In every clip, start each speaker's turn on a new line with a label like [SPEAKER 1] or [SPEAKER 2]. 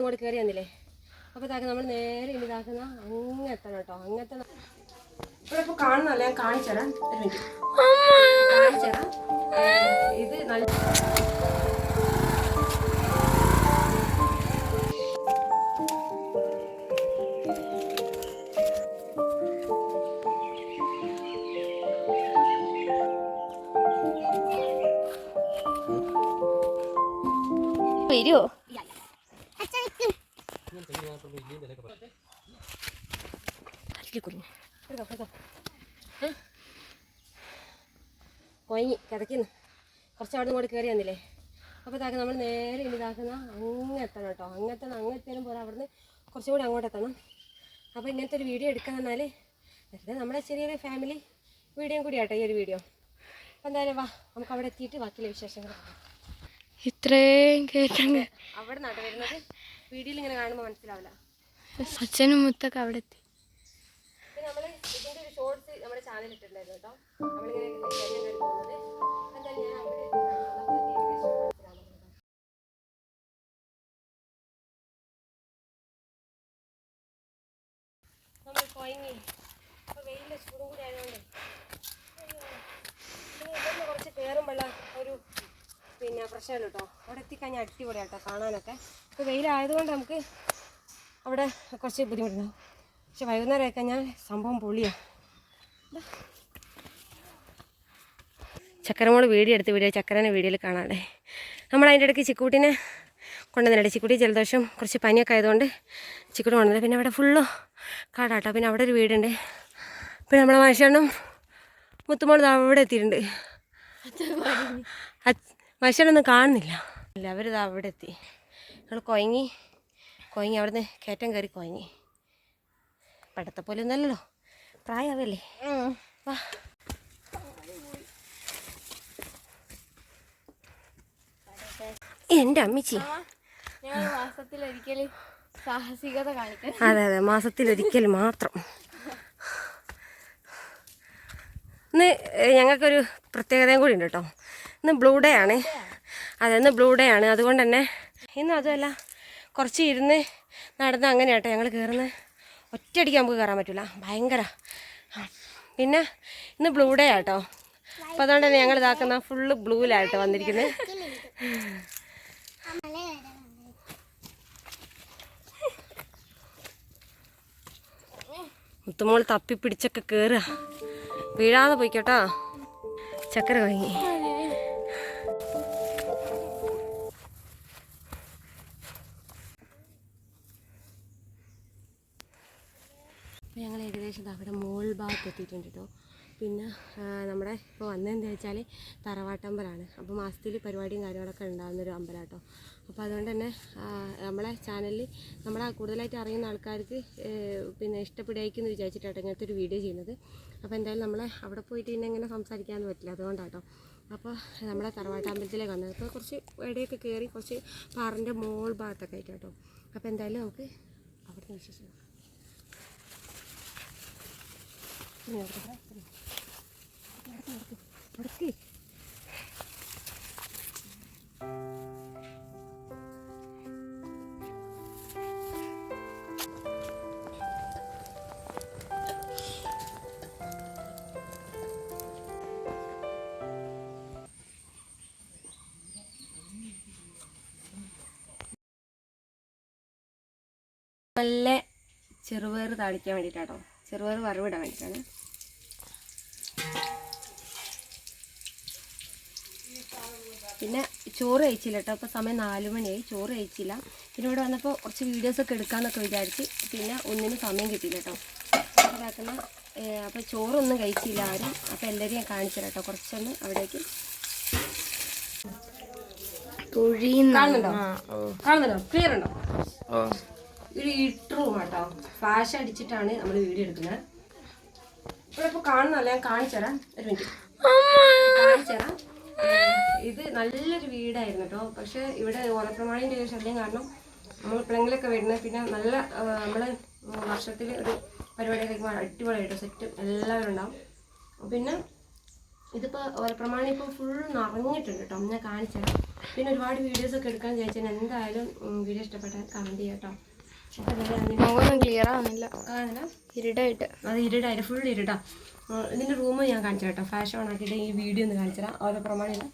[SPEAKER 1] ഇങ്ങോട്ട് കയറി വന്നില്ലേ. അപ്പോൾ ഇതാക്കുക നമ്മൾ നേരെ ഇനി ഇതാക്കുന്ന അങ്ങെത്തണം കേട്ടോ. അങ്ങെത്തണം ഇവിടെ ഇപ്പോൾ കാണുന്നല്ല, ഞാൻ കാണിച്ചു തരാം. ഒരു മിനിറ്റ് കാണിച്ചു തരാം. ഇത് നല്ല വരുമോ? കൊയങ്ങി കിതയ്ക്കുന്നു. കുറച്ച് അവിടെ ഇങ്ങോട്ട് കയറി വന്നില്ലേ. അപ്പോൾ ഇതാക്കുക നമ്മൾ നേരെ ഇനി ഇതാക്കുന്ന അങ്ങെത്തണം കേട്ടോ. അങ്ങെത്തേലും പോലെ അവിടുന്ന് കുറച്ചും കൂടി അങ്ങോട്ട് എത്തണം. അപ്പോൾ ഇങ്ങനത്തെ ഒരു വീഡിയോ എടുക്കാൻ തന്നാൽ വെറുതെ നമ്മുടെ ചെറിയൊരു ഫാമിലി വീഡിയോ കൂടി ആട്ടോ ഈ ഒരു വീഡിയോ. അപ്പോൾ എന്തായാലും വാ, നമുക്ക് അവിടെ എത്തിയിട്ട് ബാക്കിയുള്ള വിശേഷങ്ങൾ
[SPEAKER 2] ഇത്രയും കേട്ടങ്ങ്
[SPEAKER 1] അവിടെ നിന്നാട്ടോ വരുന്നത്. വീഡിയോയിൽ ഇങ്ങനെ കാണുമ്പോൾ മനസ്സിലാവില്ല.
[SPEAKER 2] അച്ഛനും മുത്തൊക്കെ അവിടെ എത്തി.
[SPEAKER 1] പിന്നെ നമ്മൾ ഇതിൻ്റെ ഒരു ഷോർട്സ് നമ്മുടെ ചാനലിൽ ഇട്ടിട്ടുണ്ടായിരുന്നു കേട്ടോ. നമ്മളിങ്ങനെ പോകുന്നത് എന്തായാലും ഞാൻ അവിടെ നമ്മൾ കൊയങ്ങി. അപ്പോൾ വെയിലിൻ്റെ ചൂടും കൂടി ആയതുകൊണ്ട് ഇവിടുന്ന് കുറച്ച് കയറുമ്പോഴുള്ള ഒരു പിന്നെ പ്രശ്നമല്ല കേട്ടോ. അവിടെ എത്തിക്കഴിഞ്ഞാൽ അടിപൊളിയാട്ടോ കാണാനൊക്കെ. ഇപ്പോൾ വെയിലായതുകൊണ്ട് നമുക്ക് അവിടെ കുറച്ച് ബുദ്ധിമുട്ടുണ്ടാവും. പക്ഷെ വൈകുന്നേരം ആയിക്കഴിഞ്ഞാൽ സംഭവം പൊളിയാണ്. ചക്കരമോള് വീഡിയോ എടുത്ത് ചക്കരനെ വീഡിയോയിൽ കാണാതെ നമ്മളതിൻ്റെ ഇടയ്ക്ക് ചിക്കൂട്ടിനെ കൊണ്ടുവന്നിട്ടുണ്ട്. ചിക്കുട്ടി ജലദോഷം കുറച്ച് പനിയൊക്കെ ആയതുകൊണ്ട് ചിക്കുട്ടി കൊണ്ടുവന്നില്ല. പിന്നെ അവിടെ ഫുള്ള് കാടാട്ടോ. പിന്നെ അവിടെ ഒരു വീടുണ്ട്. പിന്നെ നമ്മളെ മനുഷ്യനും മുത്തുമോൾ അവിടെ എത്തിയിട്ടുണ്ട്. മനുഷ്യനൊന്നും കാണുന്നില്ല. അല്ല, അവരിത് അവിടെ എത്തി. ഞങ്ങൾ കൊയങ്ങി അവിടുന്ന് കയറ്റം കയറി കൊയങ്ങി. പണ്ടത്തെ പോലെ ഒന്നല്ലല്ലോ, പ്രായമാവല്ലേ. വാ, എൻ്റെ അമ്മച്ചി
[SPEAKER 2] മാസത്തിലൊരിക്കൽ സാഹസികത കാണിക്കാൻ.
[SPEAKER 1] അതെ, മാസത്തിലൊരിക്കൽ മാത്രം. ഇന്ന് ഞങ്ങൾക്കൊരു പ്രത്യേകതയും കൂടി ഉണ്ട് കേട്ടോ. ഇന്ന് ബ്ലൂ ഡേ ആണ്. അതെ, ഇന്ന് ബ്ലൂ ഡേ ആണ്. അതുകൊണ്ട് തന്നെ ഇന്നും അതുമല്ല, കുറച്ച് ഇരുന്ന് നടന്ന് അങ്ങനെ കേട്ടോ ഞങ്ങൾ കയറുന്നത്. ഒറ്റയടിക്ക് നമുക്ക് കയറാൻ പറ്റില്ല, ഭയങ്കര. പിന്നെ ഇന്ന് ബ്ലൂ ഡേ ആട്ടോ. അപ്പോൾ അതുകൊണ്ട് തന്നെ ഞങ്ങൾ ഇതാക്കുന്ന ഫുള്ള് ബ്ലൂവിലായിട്ടോ വന്നിരിക്കുന്നത്. മുത്തുമോൾ തപ്പി പിടിച്ചൊക്കെ കയറുക, വീഴാതെ പോയിക്കോട്ടോ. ചക്കര വാങ്ങി. അപ്പോൾ ഞങ്ങൾ ഏകദേശം അവിടെ മോൾ ഭാഗത്ത് എത്തിയിട്ടുണ്ട് കേട്ടോ. പിന്നെ നമ്മുടെ ഇപ്പോൾ വന്നതെന്താ വെച്ചാൽ തറവാട്ടമ്പലമാണ്. അപ്പോൾ മാസത്തിൽ പരിപാടിയും കാര്യങ്ങളൊക്കെ ഉണ്ടാകുന്നൊരു അമ്പലം കേട്ടോ. അപ്പോൾ അതുകൊണ്ട് തന്നെ നമ്മളെ ചാനലിൽ നമ്മളെ കൂടുതലായിട്ട് അറിയുന്ന ആൾക്കാർക്ക് പിന്നെ ഇഷ്ടപ്പെടുകയെന്ന് വിചാരിച്ചിട്ടാട്ടോ ഇങ്ങനത്തെ ഒരു വീഡിയോ ചെയ്യുന്നത്. അപ്പോൾ എന്തായാലും നമ്മളെ അവിടെ പോയിട്ട് പിന്നെ ഇങ്ങനെ സംസാരിക്കാമെന്ന് പറ്റില്ല, അതുകൊണ്ടാട്ടോ. അപ്പോൾ നമ്മളെ തറവാട്ടമ്പലത്തിലേക്ക് വന്നത്. അപ്പോൾ കുറച്ച് ഇടയൊക്കെ കയറി കുറച്ച് പാറിൻ്റെ മോൾ ഭാഗത്തൊക്കെ ആയിട്ട് കേട്ടോ. അപ്പോൾ എന്തായാലും നമുക്ക് അവിടുന്ന് വിശ്വസിക്കാം. നല്ല ചെറുപയർ താളിക്കാൻ വേണ്ടിയിട്ടാട്ടോ, ചെറുപയർ വറവിടാൻ വേണ്ടിയിട്ടാണ്. പിന്നെ ചോറ് കഴിച്ചില്ല കേട്ടോ. അപ്പോൾ സമയം 4 മണിയായി, ചോറ് കഴിച്ചില്ല. പിന്നെ ഇവിടെ വന്നപ്പോൾ കുറച്ച് വീഡിയോസൊക്കെ എടുക്കാമെന്നൊക്കെ വിചാരിച്ച് പിന്നെ ഒന്നിനും സമയം കിട്ടിയില്ല കേട്ടോ. ഇതാക്കുന്ന അപ്പോൾ ചോറൊന്നും കഴിച്ചില്ല ആരും. അപ്പോൾ എല്ലാവരും ഞാൻ കാണിച്ചു കേട്ടോ. കുറച്ചൊന്ന് അവിടേക്ക് കാണുന്നുണ്ടോ? ക്ലിയർ ഉണ്ടോ? ഒരു ഇട്ട് റൂം കേട്ടോ. ഫ്ലാഷ് അടിച്ചിട്ടാണ് നമ്മൾ വീഡിയോ എടുക്കുന്നത്. ഇവിടെ ഇപ്പോൾ കാണുന്നല്ല, ഞാൻ കാണിച്ചു തരാം. ഒരു മിനിറ്റ് കാണിച്ചു തരാം. ഇത് നല്ലൊരു വീടായിരുന്നു കേട്ടോ. പക്ഷേ ഇവിടെ ഓലപ്രമാണിൻ്റെ ഒരു ശല്യം കാരണം നമ്മൾ എപ്പോഴെങ്കിലൊക്കെ വരുന്നത്. പിന്നെ നല്ല നമ്മൾ വർഷത്തിൽ ഒരു പരിപാടിയൊക്കെ അടിപൊളിയായിട്ടോ സെറ്റ് എല്ലാവരും ഉണ്ടാവും. പിന്നെ ഇതിപ്പോൾ ഓലപ്രമാണി ഇപ്പോൾ ഫുൾ നിറഞ്ഞിട്ടുണ്ട് കേട്ടോ. ഞാൻ കാണിച്ചു തരാം. പിന്നെ ഒരുപാട് വീഡിയോസൊക്കെ എടുക്കാൻ വിചാരിച്ചാൽ എന്തായാലും വീഡിയോ ഇഷ്ടപ്പെട്ടാൽ കമൻറ്റ് ചെയ്യാം കേട്ടോ. അപ്പോൾ എന്തായാലും
[SPEAKER 2] മുഖമൊന്നും ക്ലിയർ ആവുന്നില്ല,
[SPEAKER 1] കാണുന്നില്ല,
[SPEAKER 2] ഇരുടായിട്ട്.
[SPEAKER 1] അത് ഇരുടായിട്ട് ഫുൾ ഇരുട്ടാ. ഇതിൻ്റെ റൂം ഞാൻ കാണിച്ചു കേട്ടോ, ഫ്ലാഷ് ഓൺ ആക്കിയിട്ട് ഈ വീഡിയോ ഒന്ന് കാണിച്ചു തരാം. ഓരോ പ്രമാണില്ല.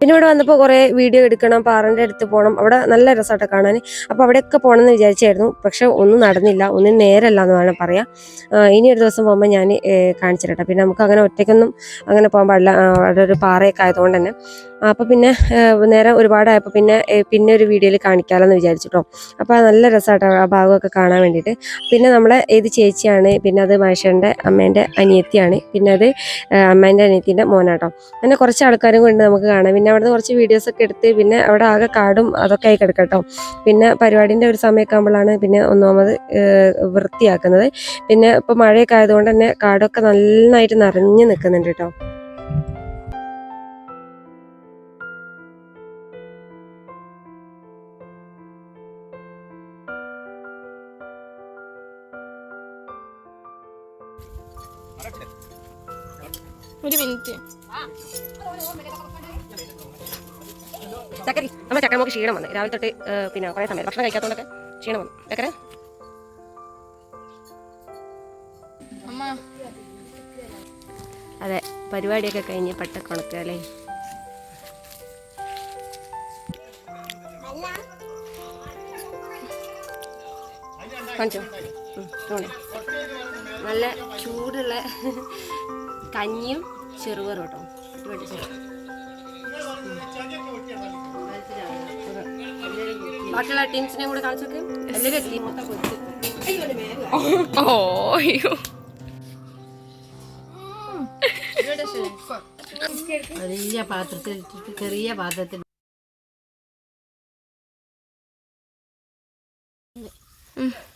[SPEAKER 1] പിന്നെ ഇവിടെ വന്നപ്പോൾ കുറേ വീഡിയോ എടുക്കണം, പാറൻ്റെ അടുത്ത് പോകണം, അവിടെ നല്ല രസമായിട്ട് കാണാൻ. അപ്പോൾ അവിടെയൊക്കെ പോകണം എന്ന് വിചാരിച്ചായിരുന്നു, പക്ഷെ ഒന്നും നടന്നില്ല, ഒന്നും നേരല്ല എന്ന് വേണം പറയാം. ഇനി ഒരു ദിവസം പോകുമ്പോൾ ഞാൻ കാണിച്ചു തരട്ടെ. പിന്നെ നമുക്ക് അങ്ങനെ ഒറ്റയ്ക്കൊന്നും അങ്ങനെ പോകാൻ പാടില്ല, അവിടെ ഒരു പാറയൊക്കെ ആയതുകൊണ്ട് തന്നെ. അപ്പോൾ പിന്നെ നേരം ഒരുപാടായപ്പോൾ പിന്നെ ഒരു വീഡിയോയിൽ കാണിക്കാമെന്ന് വിചാരിച്ചിട്ടോ. അപ്പോൾ നല്ല രസമായിട്ടോ ആ ഭാഗമൊക്കെ കാണാൻ വേണ്ടിയിട്ട്. പിന്നെ നമ്മളെ ഏത് ചേച്ചിയാണ്, പിന്നെ അത് മഹേഷൻ്റെ അമ്മേൻ്റെ അനിയത്തിയാണ്, പിന്നെ അത് അമ്മേൻ്റെ അനിയത്തിൻ്റെ മോനാട്ടോ. അങ്ങനെ കുറച്ച് ആൾക്കാരും കൊണ്ട് നമുക്ക് കാണാം. പിന്നെ അവിടുന്ന് കുറച്ച് വീഡിയോസൊക്കെ എടുത്ത് പിന്നെ അവിടെ ആകെ കാടും അതൊക്കെ ആയി കിടക്കട്ടോ. പിന്നെ പരിപാടിൻ്റെ ഒരു സമയമൊക്കെ ആകുമ്പോഴാണ് പിന്നെ ഒന്നാമത് വൃത്തിയാക്കുന്നത്. പിന്നെ ഇപ്പോൾ മഴയൊക്കെ ആയതുകൊണ്ട് തന്നെ കാടൊക്കെ നന്നായിട്ട് നിറഞ്ഞു നിൽക്കുന്നുണ്ട് കേട്ടോ.
[SPEAKER 2] ഒരു മിനിറ്റ്.
[SPEAKER 1] ചക്കരി നമ്മുടെ ചക്കര നമുക്ക് ക്ഷീണം വന്നു രാവിലെ തൊട്ട്. പിന്നെ കുറേ സമയം ഭക്ഷണം കഴിക്കാത്തതുകൊണ്ടൊക്കെ ക്ഷീണം വന്നു. ചക്കര
[SPEAKER 2] അമ്മ
[SPEAKER 1] അതെ, പരിപാടിയൊക്കെ കഴിഞ്ഞ് പട്ടൊക്കെ ഉണക്കുക അല്ലേ. കാണിച്ചോ, നല്ല ചൂടുള്ള കഞ്ഞിയും ചെറുപയറും കേട്ടോ. ബാക്കിയുള്ള ടീംസിനെയും കൂടെ കാണിച്ചു നോക്ക്. എല്ലാവരും എത്തി.
[SPEAKER 2] ഓയ്യോ,
[SPEAKER 3] വലിയ പാത്രത്തിൽ ചെറിയ പാത്രത്തിൽ.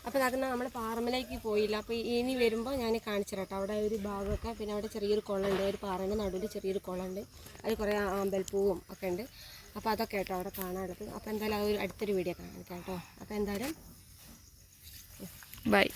[SPEAKER 1] അപ്പോൾ അതൊക്കെ നമ്മൾ പാറമലേക്ക് പോയില്ല. അപ്പോൾ ഇനി വരുമ്പോൾ ഞാൻ കാണിച്ചു തരാം കേട്ടോ. അവിടെ ഒരു ഭാഗമൊക്കെ, പിന്നെ അവിടെ ചെറിയൊരു കുളമുണ്ട്, ഒരു പാറേൻ്റെ നടുവിൽ ചെറിയൊരു കുളമുണ്ട്, അത് കുറേ അമ്പൽപ്പൂവും ഒക്കെ ഉണ്ട്. അപ്പോൾ അതൊക്കെ കേട്ടോ അവിടെ കാണാനുള്ളത്. അപ്പോൾ എന്തായാലും അതൊരു അടുത്തൊരു വീഡിയോ കാണിക്കാം കേട്ടോ. അപ്പോൾ എന്തായാലും
[SPEAKER 2] ബൈ.